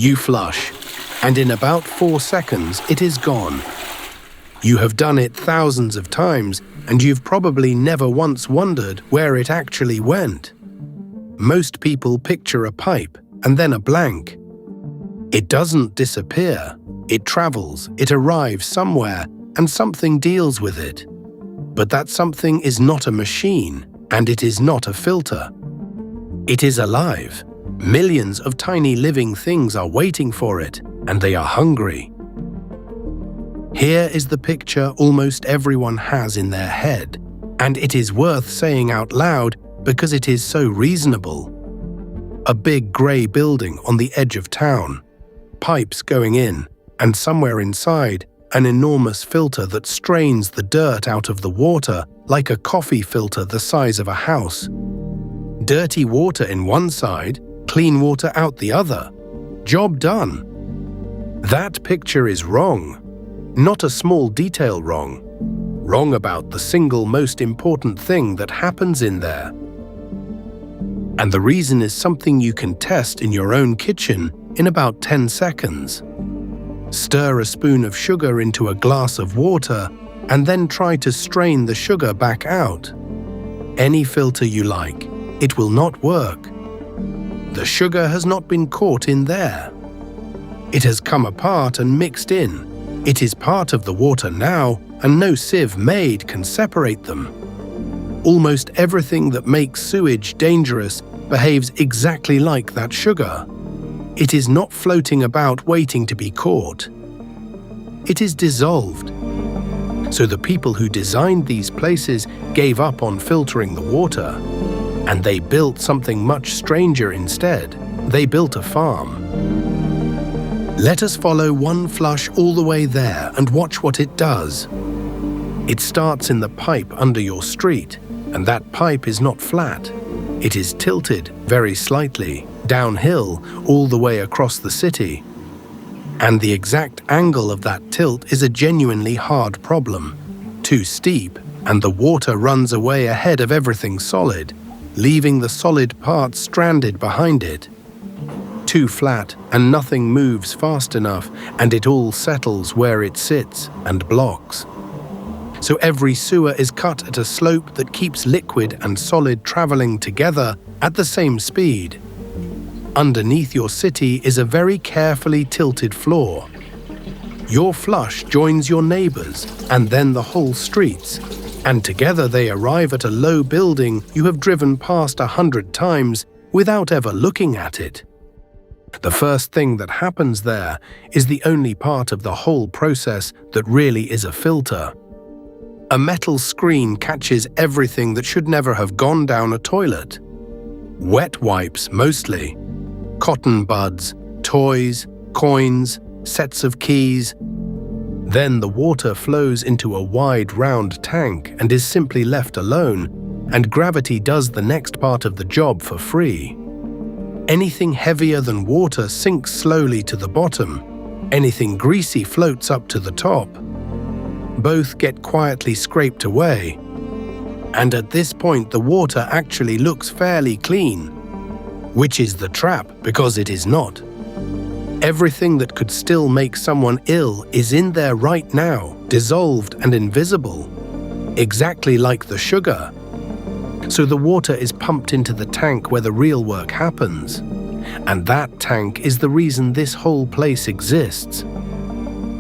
You flush, and in about 4 seconds it is gone. You have done it thousands of times, and you've probably never once wondered where it actually went. Most people picture a pipe and then a blank. It doesn't disappear. It travels, it arrives somewhere, and something deals with it. But that something is not a machine, and it is not a filter. It is alive. Millions of tiny living things are waiting for it, and they are hungry. Here is the picture almost everyone has in their head, and it is worth saying out loud because it is so reasonable. A big grey building on the edge of town, pipes going in, and somewhere inside, an enormous filter that strains the dirt out of the water like a coffee filter the size of a house. Dirty water in one side, clean water out the other. Job done. That picture is wrong. Not a small detail wrong. Wrong about the single most important thing that happens in there. And the reason is something you can test in your own kitchen in about 10 seconds. Stir a spoon of sugar into a glass of water and then try to strain the sugar back out. Any filter you like, it will not work. The sugar has not been caught in there. It has come apart and mixed in. It is part of the water now, and no sieve made can separate them. Almost everything that makes sewage dangerous behaves exactly like that sugar. It is not floating about waiting to be caught. It is dissolved. So the people who designed these places gave up on filtering the water, and they built something much stranger instead. They built a farm. Let us follow one flush all the way there and watch what it does. It starts in the pipe under your street, and that pipe is not flat. It is tilted very slightly, downhill all the way across the city. And the exact angle of that tilt is a genuinely hard problem. Too steep, and the water runs away ahead of everything solid, leaving the solid part stranded behind it. Too flat, and nothing moves fast enough, and it all settles where it sits and blocks. So every sewer is cut at a slope that keeps liquid and solid traveling together at the same speed. Underneath your city is a very carefully tilted floor. Your flush joins your neighbors and then the whole streets, and together they arrive at a low building you have driven past 100 times without ever looking at it. The first thing that happens there is the only part of the whole process that really is a filter. A metal screen catches everything that should never have gone down a toilet. Wet wipes mostly. Cotton buds, toys, coins, sets of keys. Then the water flows into a wide round tank and is simply left alone, and gravity does the next part of the job for free. Anything heavier than water sinks slowly to the bottom. Anything greasy floats up to the top. Both get quietly scraped away. And at this point the water actually looks fairly clean. Which is the trap, because it is not. Everything that could still make someone ill is in there right now, dissolved and invisible. Exactly like the sugar. So the water is pumped into the tank where the real work happens. And that tank is the reason this whole place exists.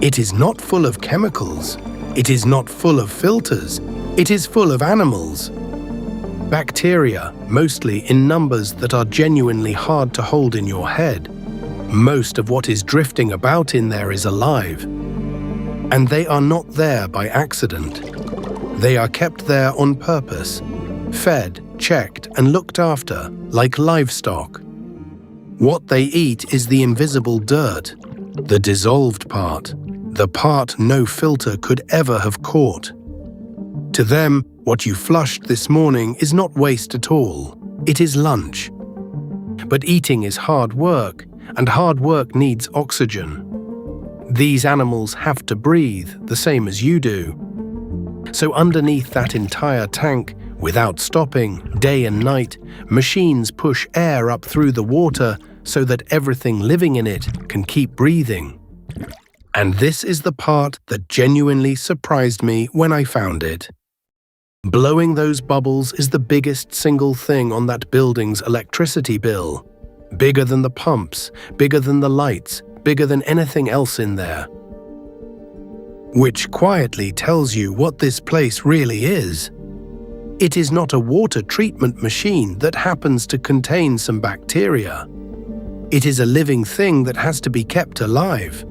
It is not full of chemicals. It is not full of filters. It is full of animals. Bacteria, mostly in numbers that are genuinely hard to hold in your head. Most of what is drifting about in there is alive. And they are not there by accident. They are kept there on purpose. Fed, checked, and looked after, like livestock. What they eat is the invisible dirt, the dissolved part, the part no filter could ever have caught. To them, what you flushed this morning is not waste at all. It is lunch. But eating is hard work, and hard work needs oxygen. These animals have to breathe, the same as you do. So underneath that entire tank, without stopping, day and night, machines push air up through the water so that everything living in it can keep breathing. And this is the part that genuinely surprised me when I found it. Blowing those bubbles is the biggest single thing on that building's electricity bill. Bigger than the pumps, bigger than the lights, bigger than anything else in there. Which quietly tells you what this place really is. It is not a water treatment machine that happens to contain some bacteria. It is a living thing that has to be kept alive.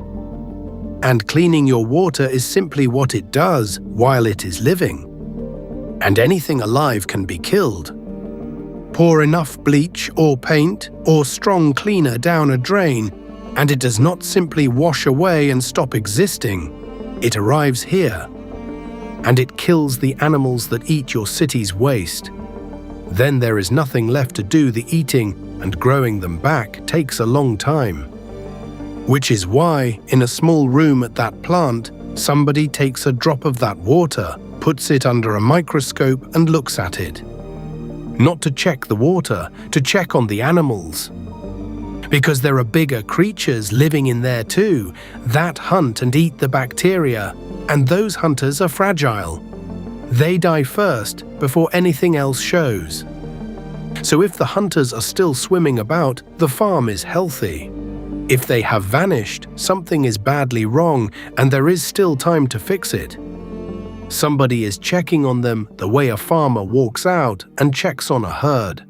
And cleaning your water is simply what it does while it is living. And anything alive can be killed. Pour enough bleach or paint or strong cleaner down a drain, and it does not simply wash away and stop existing. It arrives here, and it kills the animals that eat your city's waste. Then there is nothing left to do. The eating and growing them back takes a long time. Which is why, in a small room at that plant, somebody takes a drop of that water, puts it under a microscope and looks at it. Not to check the water, to check on the animals. Because there are bigger creatures living in there too, that hunt and eat the bacteria, and those hunters are fragile. They die first before anything else shows. So if the hunters are still swimming about, the farm is healthy. If they have vanished, something is badly wrong and there is still time to fix it. Somebody is checking on them the way a farmer walks out and checks on a herd.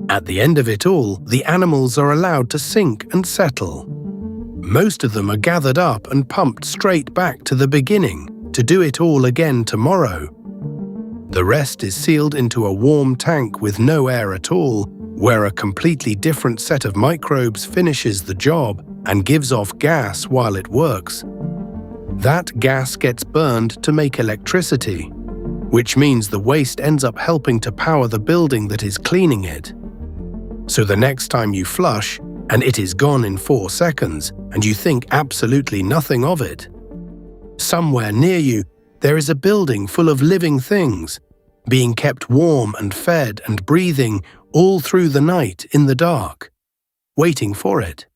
At the end of it all, the animals are allowed to sink and settle. Most of them are gathered up and pumped straight back to the beginning to do it all again tomorrow. The rest is sealed into a warm tank with no air at all, where a completely different set of microbes finishes the job and gives off gas while it works. That gas gets burned to make electricity, which means the waste ends up helping to power the building that is cleaning it. So the next time you flush, and it is gone in 4 seconds, and you think absolutely nothing of it. Somewhere near you, there is a building full of living things, being kept warm and fed and breathing all through the night in the dark, waiting for it.